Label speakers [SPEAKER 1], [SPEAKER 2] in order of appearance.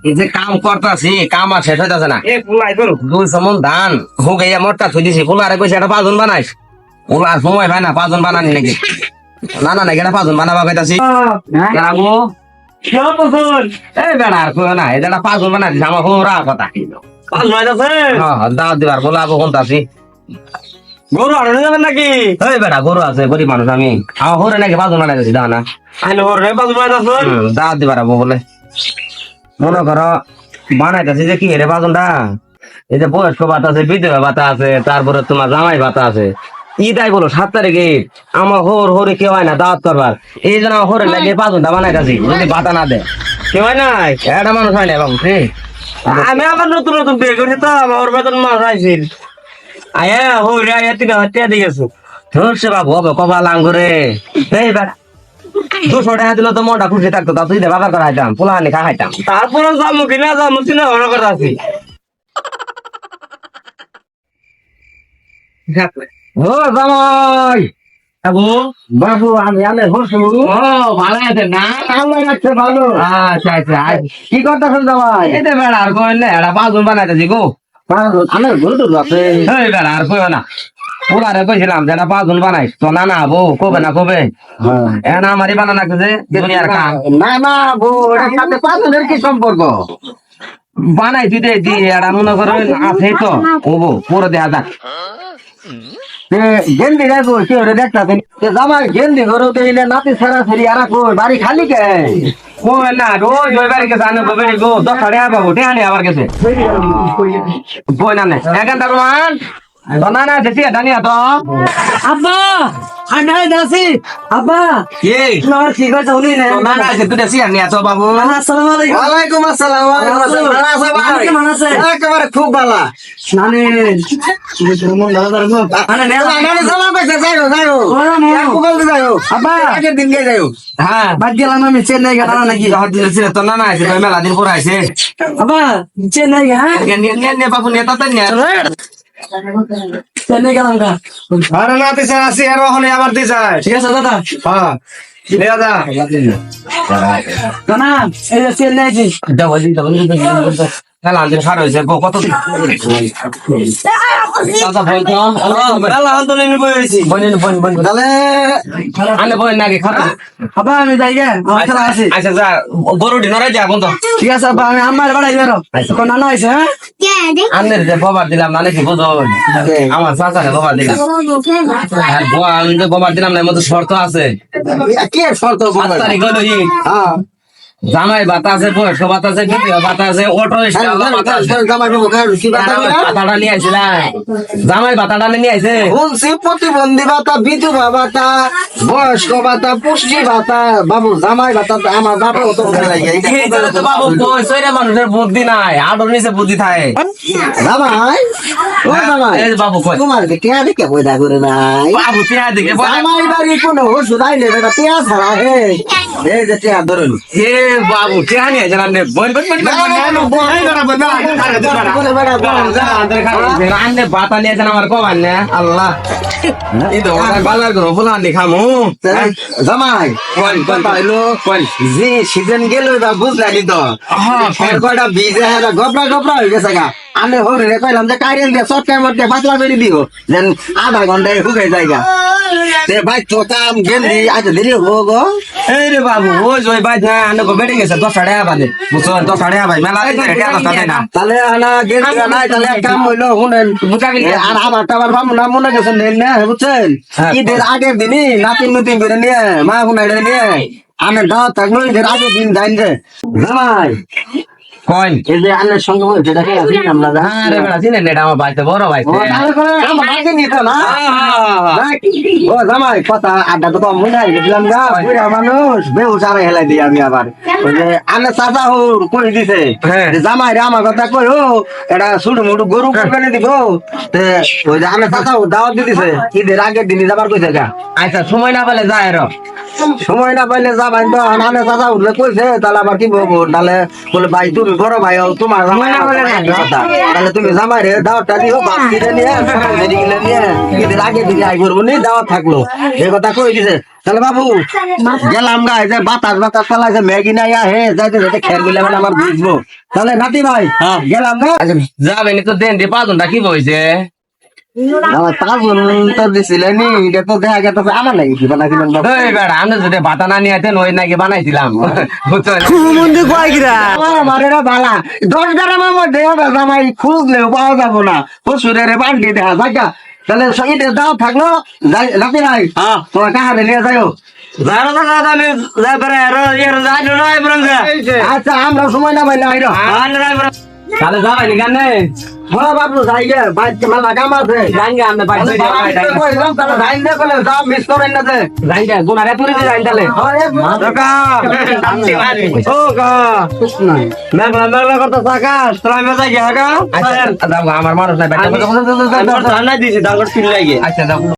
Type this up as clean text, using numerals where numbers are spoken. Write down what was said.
[SPEAKER 1] এই যে কাম করতাছি কাম আর শেষ হইতাছে না।
[SPEAKER 2] এ পুলাই করো
[SPEAKER 1] 200 মন ধান হুগাইয়া মোটটা থই দিছি, পোলারে কইছে এটা 5 জন বানাইস, পোলার সময় ভাই না 5 জন বানানি নাকি, না না না এটা 5 জন বানাবা কইতাছি। কেরাবো
[SPEAKER 2] কেমন পছন্দ
[SPEAKER 1] এই বেড়া আর কইও না, এটা 5 জন বানাই দিছে, আমার হোরা কথা।
[SPEAKER 2] পাঁচ নয় আছে
[SPEAKER 1] হ্যাঁ দাওয়াত দিবার বলাবো কোনতাছি।
[SPEAKER 2] গরু আড়ে যাবেন নাকি
[SPEAKER 1] এই বেড়া গরু আছে, গরিব মানুষ আমি, আমার হোরে নাকি 5 জন বানাই দিছি দাও না।
[SPEAKER 2] আইলো রে পাঁচ নয় আছে
[SPEAKER 1] দাওয়াত দিবার আবো বলে মনে করো বানাইতেছি যে কি রে 5 জনটা, এই যে বয়স্ক ভাতা আছে, বিধবা ভাতা আছে, তারপরে তোমার জামাই ভাতা আছে। ইটাই বলো 7 তারিখে আমার হরে কেউ হয় না দাওয়াত করবার, এই জন্য আমার হরে লাগে 5 ঘন্টা বানাইতেছি, যদি ভাতা না দেয়
[SPEAKER 2] কেউ হয় নাই
[SPEAKER 1] একটা মানুষ হয় না বাবু।
[SPEAKER 2] আমি আবার নতুন নতুন বিয়ে করছি তো আমার বেতন মাস আইছিল আয়া হো রে আয়া 3000 দিয়ে গেছো
[SPEAKER 1] ধরছে বাবু হবে কপাল আঙ্গুরে। এই বেড়া 200 টাকা দিল তো মনটা খুশি থাকতো, তা তুই দে বাবার করে খাইতাম, পোলা আনি খাইতাম।
[SPEAKER 2] তারপরে যাবো কিনা যাবো চিনা ভালো করে আছি
[SPEAKER 1] ও জামাই
[SPEAKER 2] বাবু
[SPEAKER 1] বাবু আমি আনে হরছু।
[SPEAKER 2] ও ভালো আছে না
[SPEAKER 1] আল্লাহ রাখছে ভালো। আচ্ছা আচ্ছা কি করতেছেন জামাই? এই তো বেড়া আর কইলে এটা 5 জন বানাইতেছি গো। 5 জন আমার গরু তো আছে। এই বেড়া আর কইও না, পোলারে কইছিলাম যে 5 জন বানাইস, তো না না বউ কবে না কবে না আমারই বানানো লাগছে দুনিয়ার কাম। না না বউ এটার সাথে 5 জনের কি সম্পর্ক? বানাই দিতে দি এটা মনে করেন আছে তো ও বউ পুরো দেয়া যাক। গেন্দি রাখো কি ওরে দেখতাছেন জামাই গেন্দি ঘর নাতি সারা ফেরি আর বাড়ি খালি কে ও না রোজ ওই বাড়ি গেছে আনে গোবে গো 10 টাকা পাবো টেহানি আবার গেছে বই না এখন তার মান না না দেখি দানিয়া তো
[SPEAKER 2] আব্বা আমি আছি আব্বা
[SPEAKER 1] কি
[SPEAKER 2] তোমার কি কথা হলি না
[SPEAKER 1] না না তুই দেখি আর নিয়া তো বাবু।
[SPEAKER 2] আসসালামু আলাইকুম
[SPEAKER 1] ওয়ালাইকুম আসসালাম।
[SPEAKER 2] কেমন আছে
[SPEAKER 1] একেবারে খুব ভালো
[SPEAKER 2] নানি মন দাদা দাদা আরে নে আব্বা
[SPEAKER 1] আগের দিন গে যাও। হ্যাঁ
[SPEAKER 2] বাদ গেলাম আমি চেন্নাই গেলাম নাকি
[SPEAKER 1] তো না না মেলা দিন পর আইছে
[SPEAKER 2] আব্বা চেন্নাই হ্যাঁ
[SPEAKER 1] বাবু নেতা তো
[SPEAKER 2] চেন্নাই গেলাম গা
[SPEAKER 1] আরে না দিছে আসি আর ওখানে আবার দিছে।
[SPEAKER 2] ঠিক আছে দাদা
[SPEAKER 1] হ্যাঁ দাদা
[SPEAKER 2] না এই যে চেন্নাই জি
[SPEAKER 1] খেলা দিন খারাপ হয়েছে কত দাদা বই তো
[SPEAKER 2] আল্লাহ আন্দোলনে বইছি
[SPEAKER 1] বইন বইন বইন তাহলে আনে বইন নাকি খারাপ।
[SPEAKER 2] আব্বা আমি যাই গে আমার খেলা আছে
[SPEAKER 1] আচ্ছা যা গরু ডিনারে যা বন্ধ।
[SPEAKER 2] ঠিক আছে আব্বা আমি আমার বাড়াই বেরো কোন নানা আইছে হ্যাঁ
[SPEAKER 1] আনের যে বাবার দিলাম মানে কি বুঝো আমার চাচারে বাবার দিলাম আর আমি যে বাবার দিলাম না এর মধ্যে শর্ত আছে। কি শর্ত? 7 তারিখ হলো জামাই ভাতা আছে, বয়স্ক ভাতা আছে, বিধবা ভাতা আছে, অটো ভাতাটা নিয়ে আইছে না, জামাই ভাতাটা নিয়ে আইছে প্রতিবন্ধী ভাতা, বিধবা ভাতা, বয়স্ক ভাতা, পুষ্টি ভাতা। বাবু জামাই ভাতা আমার বাবা বাবু মানুষের বুদ্ধি নাই, আডর নিচে বুদ্ধি থাকে। জামাই ও জামাই বাবু তোমার টিয়া দেখে বইদা করে নাই বাবু টিয়া দেখে জামাই বাড়ি কোনো ওষুধ আইলে টিয়া ছাড়া হে এই যে টিয়া ধরুন হে বাবু টিয়া নিয়ে জানান বই আন্নে বাতা নিয়ে যান আমার কমান না আল্লাহ এই তো বাজার করো বলা আন্নি খামু জামাই কোন কোন পাইলো কোন যে সিজন গেল বা বুঝলানি তো হ্যাঁ কয়টা ভিজে গবরা গবরা হয়ে গেছে গা। আমি হরে রে কইলাম যে কারেন্ট দিয়ে চটকার মধ্যে পাতলা বেরি দিও যেন আধা ঘন্টায় হুকাই জায়গা তে ভাই চোকাম গেন্দি আজ দেরি হবো গো। এই রে বাবু ওই জয় ভাই হ্যাঁ আনে গো বেড়ে গেছে 10 টাকা বাজে বুঝছো 10 টাকা ভাই মেলা না তাহলে আনা গেন্দি নাই তাহলে এক কাম হইলো শুনেন আর আমার টাবার বামু না মনে গেছে নেন না বুঝছেন ঈদের আগের দিনই নাতিন নতুন বেরে নিয়ে মা হুনাই নিয়ে আমি দাওয়াত থাকলো ঈদের আগের দিন যাইন রে জামাই কইন এই যে আন্নের সঙ্গে বলছে দেখে আমরা আরে বেড়া চিনেন এটা আমার ভাইতে বড় ভাই আমার ভাইকে নিত না ও জামাই কথা আড্ডা তো কম মনে হয় গেছিলাম গা বুড়া মানুষ বেহুশ আরে হেলাই দিই আমি আবার ওই যে আন্নের চাচা হুর করে দিছে জামাই রে আমার কথা কই ও এটা ছোট মোটো গরু কোরবানি দিব তে ওই যে আন্নের চাচা দাওয়াত দিতেছে ঈদের আগের দিনই যাবার কইছে গা। আচ্ছা সময় না পেলে যায় আর সময় না পাইলে যাবাই তো নানে চাচা উঠলে কইছে তাহলে আবার কি বলবো তাহলে বলে ভাই তুমি বড় ভাই হও তোমার জামাই তাহলে তুমি জামাই রে দাওয়াতটা দিও বাপ দিলে নিয়ে গেলে নিয়ে ঈদের আগে দিকে আই করবো নি দাওয়াত থাকলো এই কথা কই দিছে তাহলে বাবু গেলাম গাই যে বাতাস বাতাস চালাইছে ম্যাগি নাই হে যাইতে যাইতে খের মিলে মানে আমার বুঝবো তাহলে নাতি ভাই গেলাম না
[SPEAKER 2] যাবেন তো দেন দিয়ে পাতনটা কি বইছে
[SPEAKER 1] আমার 5 জন তো দিছিলেন এটা তো দেখা গেছে আমার নাকি কি বানাইছিলেন বাবু
[SPEAKER 2] এই বেড়া আমরা যদি বাতা না নিয়ে আইতেন ওই নাকি বানাইছিলাম বুঝছো
[SPEAKER 1] আমার এরা বালা 10 গ্রামের মধ্যে জামাই খুঁজলেও পাওয়া যাবো না পশুরের বান্ডি দেখা জায়গা তাহলে সঙ্গীতে দাও থাকলো নাতি ভাই তোমার কাহারে নিয়ে যাও আচ্ছা আমরা সময় না পাইলে আইরো
[SPEAKER 2] তাহলে যাবেন কেন
[SPEAKER 1] হ্যাঁ বাবু যাই গে বাইক মেলা কাম আছে
[SPEAKER 2] জানগে আমরা বাইরে
[SPEAKER 1] তাহলে যাই দে বলে যাও মিস করেন না যে
[SPEAKER 2] জানগে গুনারে তুই যাই তাহলে
[SPEAKER 1] ও কা মেঘলা মেঘলা করতে থাকাস তোরা মেজা গিয়া গা
[SPEAKER 2] আচ্ছা আমার মানুষ নাই
[SPEAKER 1] দিছি ডাঙ্গর ফিল লাগে
[SPEAKER 2] আচ্ছা